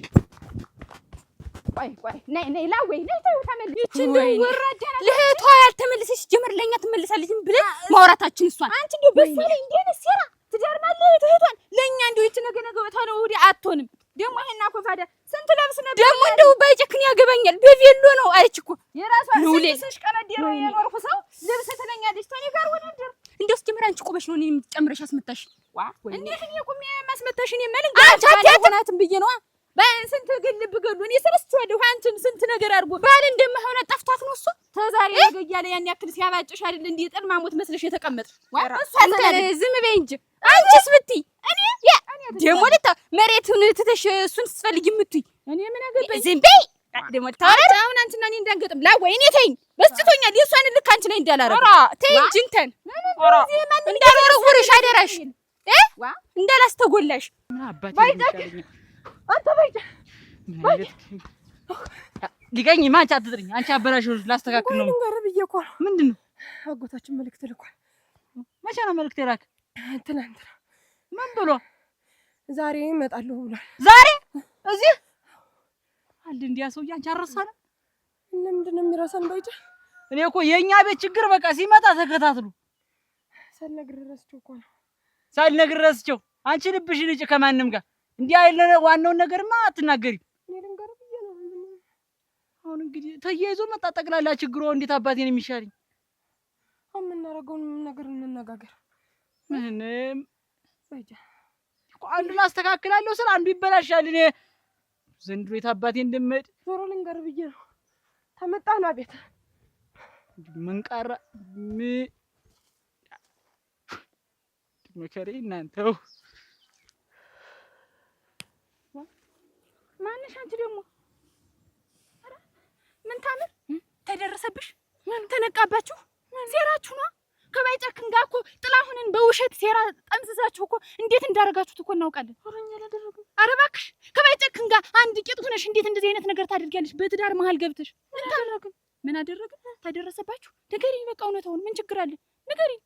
ቆይ ነይ ላወይ ነይ ተመልሽ ይችላል ወራዳ ለህቷ ያልተመለሰች ጀመር ለኛ ትመለሳለች ብለን ማውራታችን እሷን አንቺ እንደው በሰለ እንዴት ሲራ ትዳር ማለት እህቷን ለኛ እንደው ይች ነገ ወታው ወዲ አትሆንም ደሞ ይሄና ኮፋዳ ስንት ለብስ ነበር ደሞ እንደው ባይጨክን ያገባኛል በቬሎ ነው አለች እኮ የራሷ ስንትሽ ቀመድ ነው የኖርኩ ሰው ልብስ ትለኛለች ተኔ ጋር ወደድር እንደው ጀመር አንቺ ቆበሽ ነው እኔም ጨምረሽ አስመታሽ እንዴት እኔ ቁም ማስመታሽ እኔ ማለት አንቺ አትያትም ብዬ ነው በስንት ግልብ ገሉ እኔ ሰረስቷለሁ አንቺም ስንት ነገር አድርጎ ባል እንደማይሆነ ጠፍታት ነው እሱ ተዛሬ ነገ እያለ ያን ያክል ሲያባጭሽ አይደል እንዴ ጥልማሞት መስለሽ የተቀመጥሽ ዝም በይ እንጂ አንቺስ ብትይ እኔ ደሞ ለታ መሬቱን ትተሽ እሱን ስትፈልጊ የምትይ እኔ ምን አገባኝ ዝም በይ ደሞ ታውራ አሁን አንቺና እኔ እንዳንገጥም ላወይ እኔ ተይኝ በስጭቶኛል የሷን ልክ አንቺ ላይ እንዳላረግ ኧረ ተይ እንጂ እንተን እንዳላረጉርሽ አደራሽ እንዳላስተጎላሽ ምን አባቴ ይሻለኝ አንተ ባይጫ ሊገኝ ማንቺ አትጥሪኝ አንቺ አበላሽው ላስተካክል ነው ልንገርህ ብዬሽ እኮ ነው ምንድነው አጎታችን መልእክት ልኳል መቼ ነው መልእክት የላክ ትናንትና ምን ብሎ ዛሬ እመጣለሁ ብሏል ዛሬ እዚህ አንድ እንዲያ ሰውዬ አንቺ አረሳለ ለምንድን ነው የሚረሳን ባይጫ እኔ እኮ የኛ ቤት ችግር በቃ ሲመጣ ተከታትሉ ሳልነግርህ ረስቼው እኮ ነው ሳልነግርህ ረስቼው አንቺ ልብሽን እጭ ከማንም ጋር እንዲህ አይደለ ዋናውን ነገርማ አትናገሪም እኔ ልንገርህ ብዬሽ ነው አሁን እንግዲህ ተያይዞ መጣ ጠቅላላ ችግሩ እንዴት አባቴን የሚሻለኝ አሁን የምናደርገውን ነገር እንነጋገር ምንም ባይጫ አንዱን አስተካክላለሁ ስለ አንዱ ይበላሻል እኔ ዘንድሮ የት አባቴ እንደምሄድ ዞሮ ልንገርህ ብዬሽ ነው ተመጣና ቤት ምን ቀረ መከሬ እናንተው ማንሽ አንቺ ደግሞ ምን ታምር ተደረሰብሽ ምን ተነቃባችሁ ሴራችሁ ነው ከባይጨክን ጋር እኮ ጥላሁንን በውሸት ሴራ ጠምዝዛችሁ እኮ እንዴት እንዳረጋችሁት እኮ እናውቃለን ወረኛ ያላደረጉ ኧረ እባክሽ ከባይጨክን ጋር አንድ ቂጥ ሆነሽ እንዴት እንደዚህ አይነት ነገር ታደርጊያለሽ በትዳር መሀል ገብተሽ ምን አደረግን ተደረሰባችሁ ንገሪኝ በቃ እውነታውን ምን ችግር አለ ንገሪኝ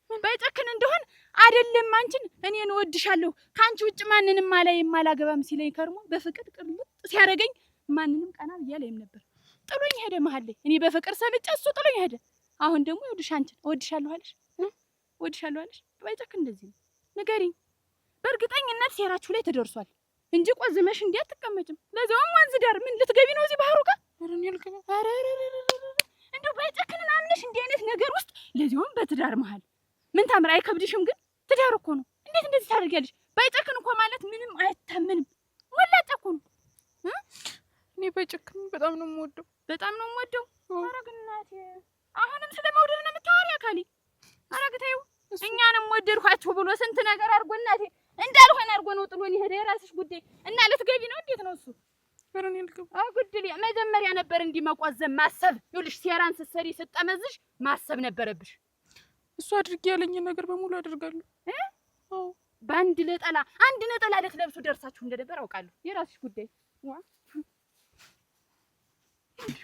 ባይጨክን እንደሆን አይደለም አንቺን እኔን እወድሻለሁ ካንቺ ውጭ ማንንም አላይም አላገባም ሲለኝ ከርሞ በፍቅር ቅልጥ ሲያረገኝ ማንንም ቀና ብያለኝም ነበር ጥሎኝ ሄደ መሀል ላይ እኔ በፍቅር ሰምጬ እሱ ጥሎኝ ሄደ አሁን ደግሞ ይወድሽ አንቺን እወድሻለሁ አለሽ ባይጨክን እንደዚህ ነው ንገሪኝ በእርግጠኝነት ሴራችሁ ላይ ተደርሷል እንጂ ቆዝመሽ እንዴ አትቀመጭም ለዛውም ወንዝ ዳር ምን ልትገቢ ነው እዚህ ባህሩ ጋር ኧረ እንደው ባይጨክንን አምነሽ እንዲህ አይነት ነገር ውስጥ ለዛውም በትዳር መሀል ምን ታምር አይከብድሽም ግን ትዳር እኮ ነው እንዴት እንደዚህ ታደርጊያለሽ ባይጨክን እኮ ማለት ምንም አይታመንም ወላጫ እኮ ነው እኔ ባይጨክን በጣም ነው የምወደው ኧረ ግን እናቴ አሁንም ስለመውደድ ነው የምታወሪ አካሊ ኧረ ግታዩ እኛንም ወደድኳችሁ ብሎ ስንት ነገር አድርጎ እናቴ እንዳልሆነ አድርጎ ነው ጥሎን ሄደ የራስሽ ጉዳይ እና ልትገቢ ነው እንዴት ነው እሱ ፈረን ይልከው ጉድል መጀመሪያ ነበር እንዲህ መቆዘም ማሰብ ይኸውልሽ ሴራን ስትሰሪ ስትጠመዝሽ ማሰብ ነበረብሽ እሱ አድርጌ ያለኝ ነገር በሙሉ አደርጋለሁ በአንድ ነጠላ ልትለብሱ ደርሳችሁ እንደነበር አውቃለሁ የራስሽ ጉዳይ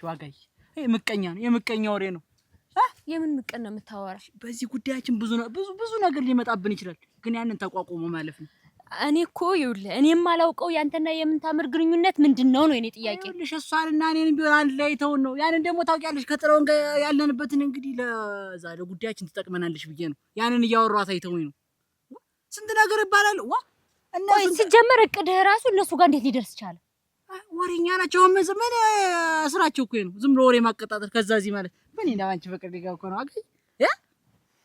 ዋጋይ ምቀኛ ነው፣ የምቀኛ ወሬ ነው። የምን ምቀኛ ነው የምታወራ? በዚህ ጉዳያችን ብዙ ነገር ሊመጣብን ይችላል፣ ግን ያንን ተቋቁሞ ማለፍ ነው። እኔ እኮ ይኸውልህ እኔ የማላውቀው ያንተና የምንታምር ግንኙነት ምንድነው ነው የኔ ጥያቄ። ይኸውልሽ እሷንና እኔን ቢሆን አንድ ላይ ተውን ነው። ያንን ደግሞ ታውቂያለሽ ከጥለውን ጋር ያለንበትን እንግዲህ ለዛ ለጉዳያችን ትጠቅመናለሽ ብዬ ነው ያንን እያወራኋት አይተውኝ ነው። ስንት ነገር ይባላል። ቆይ ሲጀመር እቅድህ ራሱ እነሱ ጋር እንዴት ሊደርስ ቻለ? ወሬኛ ናቸው። ምን ስራቸው እኮ ነው ዝም ብሎ ወሬ ማቀጣጠል። ከዛ እዚህ ማለት ምን እንደ አንቺ ፍቅር ሊጋው እኮ ነው አገኝ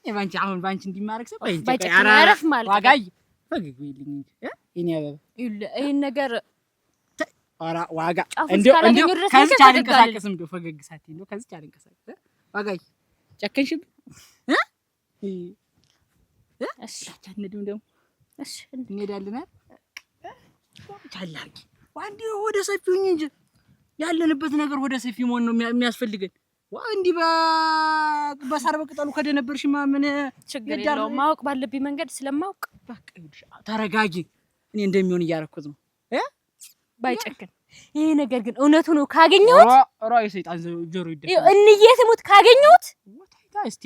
ባንቺ አሁን ባንቺ እንዲማረክ ሰው አረፍ ማለት ዋጋይ ፈገግ ይልኝ እንጂ እኔ አበባ ይሄን ነገር ኧረ ዋጋ እንደው ከዚህ አልንቀሳቀስም። እንደው ፈገግ ሳትይ እንደው ከዚህ አልንቀሳቀስ ዋጋይ ጨከንሽብ እሺ ታነድም ደግሞ እሺ እንሄዳለን ቻላቂ ዋንዲ ወደ ሰፊውኝ እንጂ ያለንበት ነገር ወደ ሰፊ መሆን ነው የሚያስፈልገን። እንዲ በሳር በቅጠሉ ከደነበርሽማ ምን ችግር የለውም። ማወቅ ባለብኝ መንገድ ስለማውቅ በቃ ይኸውልሽ ተረጋጊ። እኔ እንደሚሆን እያረኩት ነው ባይጨክን። ይሄ ነገር ግን እውነቱ ነው ካገኘሁት ራይ ሰይጣን ጆሮ ይደፋ እንዬ ስሙት ካገኘሁት ወታይታ እስቲ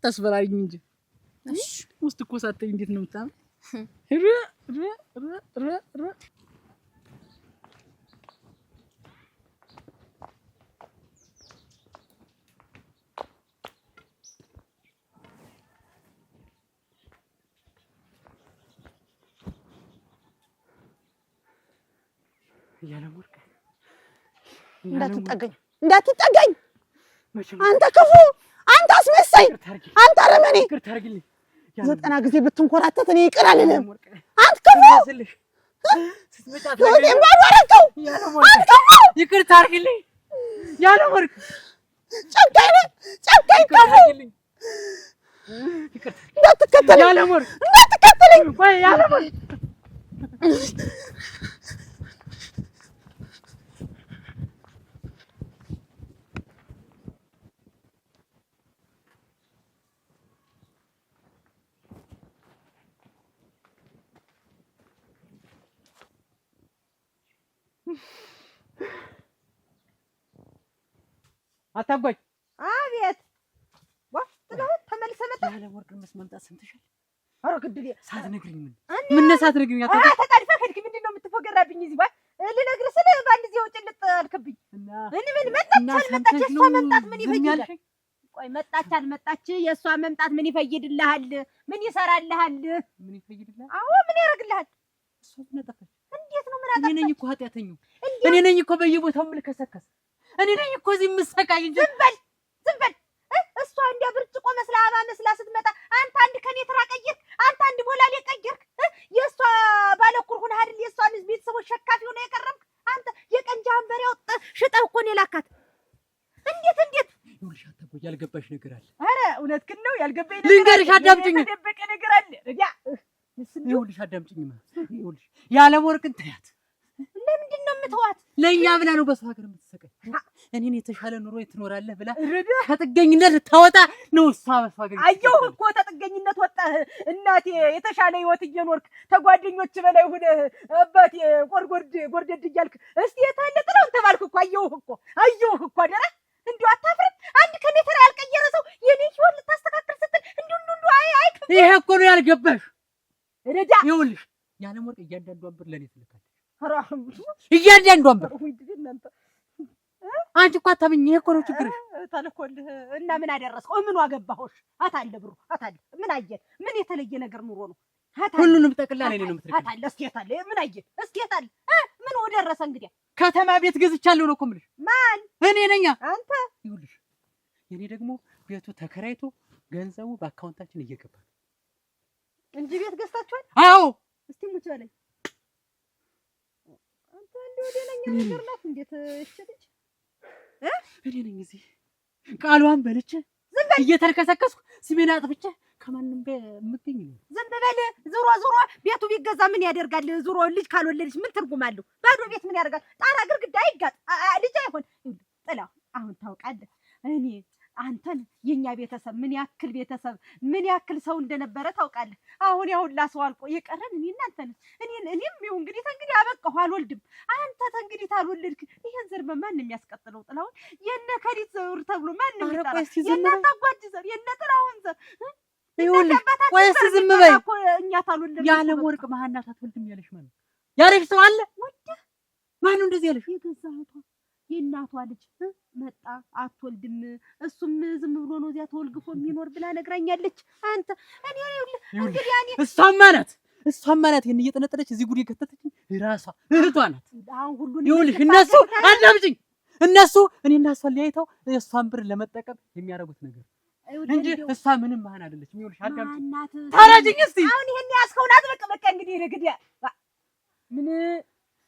ተስፈራሪኝ እንጂ እሺ ውስጥ እኮ ሳትይ እንዴት ነው የምታም እንዳትጠገኝ አንተ ክፉ፣ አንተ አስመሳይ፣ አንተ አረመኔ 90 ጊዜ ብትንኮራተት እኔ ይቅር አልልም። አንተ ክፉ ለወዴም ባልወረቀው አንተ ክፉ ይቅርታ አድርግልኝ ያለ ወርቅ ጨካኝ ክፉ እንዳትከተለኝ ያለ ወርቅ እንዳትከተለኝ ወይ ያለ ወርቅ አታጓኝ። አቤት ተመልሰህ መጣ። ያለ ወርቅ መስመምጣት ሰምተሻል? ኧረ ግድል ሳትነግሪኝ ምን ሳትነግሪኝ ተጣድፈህ ሄድክ። ምንድን ነው የምትፎገራብኝ? እዚህ ልነግርህ ስል በአንድ ጊዜ ጭልጥ አልክብኝ። ምን መጣች የእሷ መምጣት ምን ይፈይዳል? ቆይ መጣች አልመጣች የእሷ መምጣት ምን ይፈይድልሃል? ምን ይሰራልሃል? ምን ይፈይድልሃል? አዎ ምን ያደርግልሃል? እሷ ምን አጠፋች? እንዴት ነው ምን አጠፋች? እኔ ነኝ እኮ ኃጢአተኛው። እኔ ነኝ እኮ በየቦታው የምልከሰከስ። እኔ ነኝ እኮ እዚህ የምሰቃይ እንጂ። ዝም በል እሷ እንደ ብርጭቆ መስላ አባ መስላ ስትመጣ አንተ አንድ ከኔ ተራ ቀየርክ፣ አንተ አንድ ቦላሌ ቀየርክ። የእሷ ባለኩር ሁነህ አይደል የእሷን ቤተሰቦች ሸካፊ ሆነ የቀረብክ አንተ። የቀንጃህን በሬ ሽጠህ እኮ ነው የላካት። እንዴት ይኸውልሽ አታጎይ ያልገባሽ ነገር አለ። ኧረ እውነትህን ነው ያልገባኝ ነገር ልንገርሽ፣ አዳምጪኝ። የተደበቀ ነገር አለ። ይኸውልሽ አዳምጪኝ። ይኸውልሽ ያለ ወርቅን ተያት። ለምንድን ነው የምትዋት? ለእኛ ብላ ነው በሰው ሀገር የምትሰቃይ። እኔን የተሻለ ኑሮ ትኖራለህ ብላ ከጥገኝነት ልታወጣ ነው እሷ በሰው ሀገር። አየሁ እኮ ተጥገኝነት ወጣህ እናቴ። የተሻለ ህይወት እየኖርክ ተጓደኞች በላይ ሆነህ አባቴ ጎርደድ እያልክ እስቲ የታለ ጥለውን ተባልክ እኮ። አየሁህ እኮ አደራ። እንዲሁ አታፍርም? አንድ ከኔ ተራ ያልቀየረ ሰው የኔ ህይወት ልታስተካክል ስትል እንዲሁ አይ ይሄ እኮ ነው ያልገባሽ። ረዳ ይኸውልሽ ያለም ወርቅ እያንዳንዷን ብር ለኔ ትልካለች። እያንዳንዷን ብር አንቺ እኮ አታምኝ። ይሄ እኮ ነው ችግርሽ። ተልኮልህ እና ምን አደረስከው? ምኑ አገባሁሽ? አታለ ብሩ አታለ። ምን አየህ? ምን የተለየ ነገር ኑሮ ነው? ሁሉንም ጠቅላ ለኔ ነው የምትልከው። አታለ እስኪ አታለ። ምን አየህ? እስኪ አታለ። ምን ወደረሰ እንግዲህ? ከተማ ቤት ገዝቻለሁ ነው እኮ የምልሽ። ማን? እኔ ነኝ። አንተ? ይኸውልሽ የኔ ደግሞ ቤቱ ተከራይቶ ገንዘቡ በአካውንታችን እየገባ እንጂ ቤት ገዝታችኋል? አዎ። እስቲ ሙች በለኝ አንተ። እንደው ወደነኛ ነገር ናት። እንዴት እችልች እኔ ነኝ እዚህ ቃሏን በልቼ እየተልከሰከስኩ ስሜን አጥፍቼ ከማንም በምትኝ ነው። ዝም በል። ዙሮ ቤቱ ቢገዛ ምን ያደርጋል? ዙሮ ልጅ ካልወለደች ምን ትርጉም አለው? ባዶ ቤት ምን ያደርጋል? ጣራ ግርግዳ አይጋጥ ልጅ አይሆን ጥላው። አሁን ታውቃለህ እኔ አንተን የኛ ቤተሰብ ምን ያክል ሰው እንደነበረ ታውቃለህ። አሁን ያው ሁላ ሰው አልቆ የቀረን እኔ እናንተ ነን። እኔም ይኸው እንግዲህ ተንግዲህ አበቃሁ አልወልድም። አንተ ተንግዲህ ታልወልድክ ይሄን ዘር በማን የሚያስቀጥለው? ጥላሁን የነ ከዲት ዘር ተብሎ ማን የሚጠራ? የነ ታጓጅ ዘር የነ ጥላሁን ዘር ይኸውልሽ፣ ወይስ ዝም በይ። እኛ ታልወልድም የዓለም ወርቅ መሀናት አትወልድም ያለሽ ማለት ያለሽ ሰው አለ? ወደ ማነው እንደዚህ ያለሽ? የገዛ እህቷ የእናቷ ልጅ መጣ አትወልድም፣ እሱም ዝም ብሎ ነው እዚያ ተወልግፎ የሚኖር ብላ ነግራኛለች። አንተ እኔ እንግዲህ እሷማ ናት ይሄን እየጠነጠለች እዚህ ጉድ የከተተችኝ ራሷ እህቷ ናት። አሁን ሁሉ ይኸውልሽ እነሱ አዳምጪኝ፣ እነሱ እኔና እሷን ሊያይተው የእሷን ብር ለመጠቀም የሚያደርጉት ነገር እንጂ እሷ ምንም ማን አይደለችም። ይኸውልሽ አዳምጪኝ፣ ታራጅኝ እስቲ አሁን ይሄን ያስከውን አጥብቅ እንግዲህ ረግዲያ ምን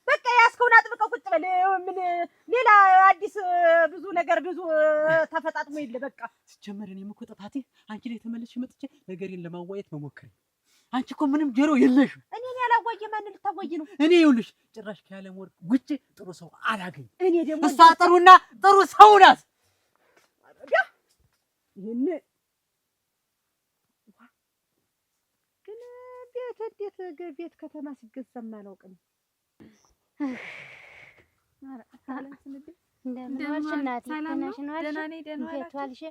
በቃ ያስከውን አጥብቀው ቁጭ በል። ምን ሌላ አዲስ ብዙ ተፈጣጥሞ የለ። በቃ ሲጀመር እኔም እኮ ጥፋቴ አንቺ ላይ ተመለስሽ መጥቼ ነገሬን ለማዋየት መሞከር። አንቺ እኮ ምንም ጆሮ የለሽም። እኔ ያላዋየ ማን ልታዋይ ነው? እኔ ይኸውልሽ ጭራሽ ከዓለም ወርቅ ውጭ ጥሩ ሰው አላገኝ። እኔ ደግሞ እሷ ጥሩና ጥሩ ሰው ናት። ይሄን ግን ቤት ከተማ ሲገዛም አላውቅም። እንደምን ዋልሽ እናቴ? እንዴት ዋልሽ?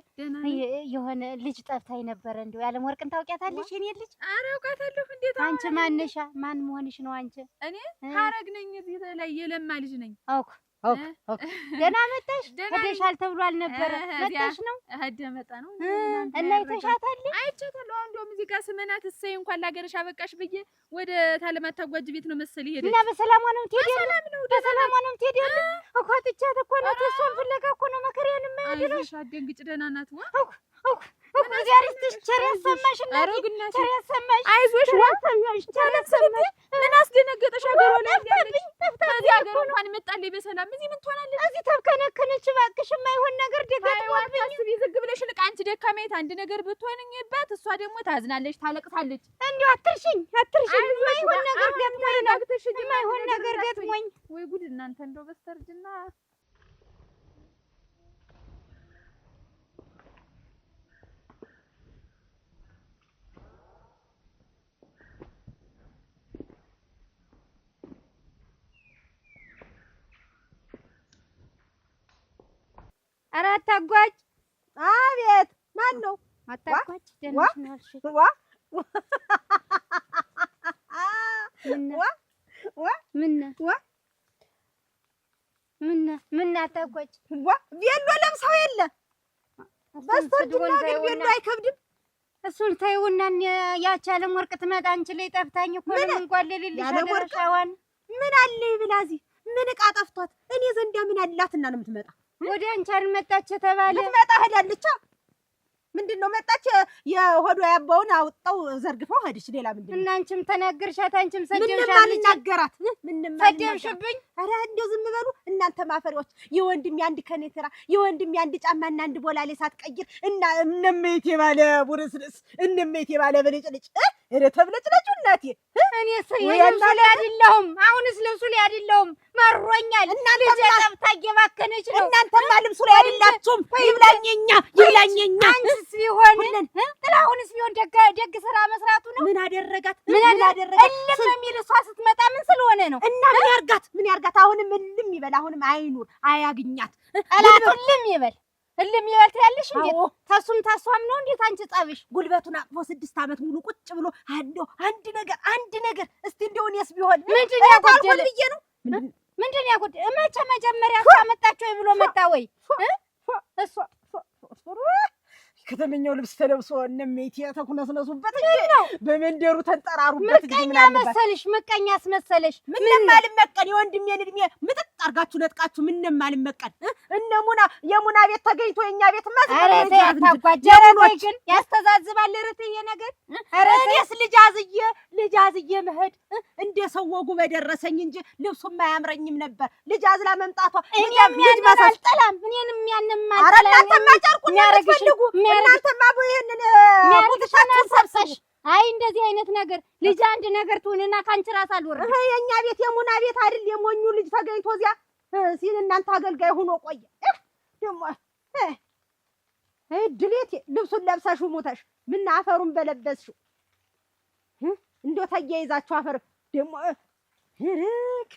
የሆነ ልጅ ጠፍታኝ ነበረ። እንደው የዓለም ወርቅን ታውቂያታለሽ? የኔ ልጅ? ኧረ አውቃታለሁ። እንዴት አንቺ ማንሻ? ማን መሆንሽ ነው አንቺ? እኔ ሐረግ ነኝ። እዚህ ላይ የለማ ልጅ ነኝ። አውቅ ደህና መጣሽ? ሄደሻል ተብሏል ነበረ። መጣሽ ነው? መጣ ነው እና አይተሻታል? አይቻታለሁ። እንደውም እዚህ ጋር ስመናት እሰይ እንኳን ላገረሽ አበቃሽ ብዬ ወደ ታለማት ታጓጅ ቤት ነው መሰል ይሄድ እና በሰላም ነው የምትሄደው? በሰላም ነው የምትሄደው? እኮ ጥቻት እኮ ነው እሷን ፍለጋ እኮ ነው መከሪያን የማያድርሽ። አትደንግጭ፣ ደህና ናት። እግዚአብሔር ቸር ያሰማሽ እናቴ፣ ቸር ያሰማሽ። አይዞሽ፣ ቸር ያሰማሽ። ምን አስደነገጠሽ? አገሯ ላይ ያለሽ ከዚህ አገር እንኳን መጣልኝ በሰላም። እዚህ ምን ትሆናለች? እዚህ ተብከነከነች። እባክሽ የማይሆን ነገር ደጋግሞብኝ። አስቢ፣ ዝግ ብለሽ ልቅ። አንቺ ደካማይት አንድ ነገር ብትሆንኝበት እሷ ደግሞ ታዝናለች፣ ታለቅሳለች። እንዲሁ አትርሽኝ። የማይሆን ነገር ገጥሞኝ፣ የማይሆን ነገር ገጥሞኝ። ወይ ጉድ እናንተ እንደው በስተርጅና ኧረ አታጓጅ። አቤት፣ ማን ነው? አታጓጅ። ደህና ነሽ? ምን አታጓጅ? ቬሎ ለብሰው የለ በስተርጅና ግን ቬሎ አይከብድም። እሱን ተይውና ያቺ ዓለም ወርቅ ትመጣ አንቺ ላይ ጠፍታኝ እኮ ነው። እንጓለልልሽ አደረሻዋን ምን አለ ብላ እዚህ ምን ዕቃ ጠፍቷት እኔ ዘንዳ ምን አላትና ነው የምትመጣ? ወደ አንቺ አልመጣች ተባለ። ልትመጣ ሄዳለች። ምንድነው መጣች? የሆዷ ያባውን አውጣው ዘርግፈው ሄደች። ሌላ ምንድነው? እና አንቺም ተናገርሻት፣ አንቺም ሰደብሻት። ምንም አልናገራት። ምንም ሰደብሽብኝ። ኧረ እንደው ዝም በሉ እናንተ ማፈሪዎች። የወንድም ያንድ ከኔትራ የወንድም ያንድ ጫማና አንድ ቦላሌ ሳትቀይር እና እነመይቴ ባለ ቡርስርስ እነመይቴ ባለ በልጭልጭ እረ ተብለጭለጭ እናቴ። እኔ ልብሱ ላይ አይደለሁም። አሁንስ ልብሱ ላይ አይደለሁም። መሮኛል። ልጄ ጠብታ እየባከነች ነው። እናንተማ ልብሱ ላይ አይደላችሁም። ይብላኝኛ አንቺስ ቢሆን ጥላሁንስ ቢሆን ደግ ስራ መስራቱ ነው። ምን አደረጋት? ምን አደረጋት? እልም የሚል እሷ ስትመጣ ምን ስለሆነ ነው? እና ምን ያርጋት? አሁንም እልም ይበል። አሁንም አይኑር፣ አያግኛት። ጠላቱ እልም ይበል ትያለሽ። እንዴት ታሱም ታሷም ነው? እንዴት አንቺ ጸብሽ ጉልበቱን አቅፎ 6 ዓመት ሙሉ ቁጭ ብሎ አንድ ነገር እስቲ እንደው እኔስ ቢሆን ምንድን ያጎደለ ብዬ ነው። ምንድን ያጎደለ? መቼ መጀመሪያ እሷ መጣች ወይ ብሎ መጣ ወይ እሷ ከተመኛው ልብስ ተለብሶ እነሜቴ ተኩነስነሱበት እንጂ በመንደሩ ተንጠራሩበት። ምቀኛ መሰልሽ፣ ምቀኛ አስመሰለሽ። ምንም አልመቀን። የወንድሜን እድሜ ምጥጥ አርጋችሁ ነጥቃችሁ ምንም አልመቀን። የሙና ቤት ተገኝቶ የኛ ቤት ኧረ ተይ አታጓጀረይ። ግን ያስተዛዝባል ርትዬ ነገር። ኧረ እኔስ ልጅ አዝዬ መሄድ እንደ ሰው ወጉ በደረሰኝ እንጂ ልብሱም አያምረኝም ነበር። ልጅ አዝላ መምጣቷ እኔም ያንን አልጠላም። እኔንም ያንን ኧረ እናንተማ ጨርቁን ያርፈልጉ። እናንተማ ይሄንን ሙትሻችሁን ሰብሰሽ። አይ እንደዚህ አይነት ነገር ልጅ አንድ ነገር ትሁንና ካንቺ ራስ አልወርድ። የኛ ቤት የሙና ቤት አይደል? የሞኙ ልጅ ተገኝቶ እዚያ ሲል እናንተ አገልጋይ ሆኖ ቆየ። ደሞ ድሌት ልብሱን ለብሰሽው ሞተሽ ምን አፈሩን በለበስሽው እንደው ተያይዛችሁ አፈር ደግሞ ርክ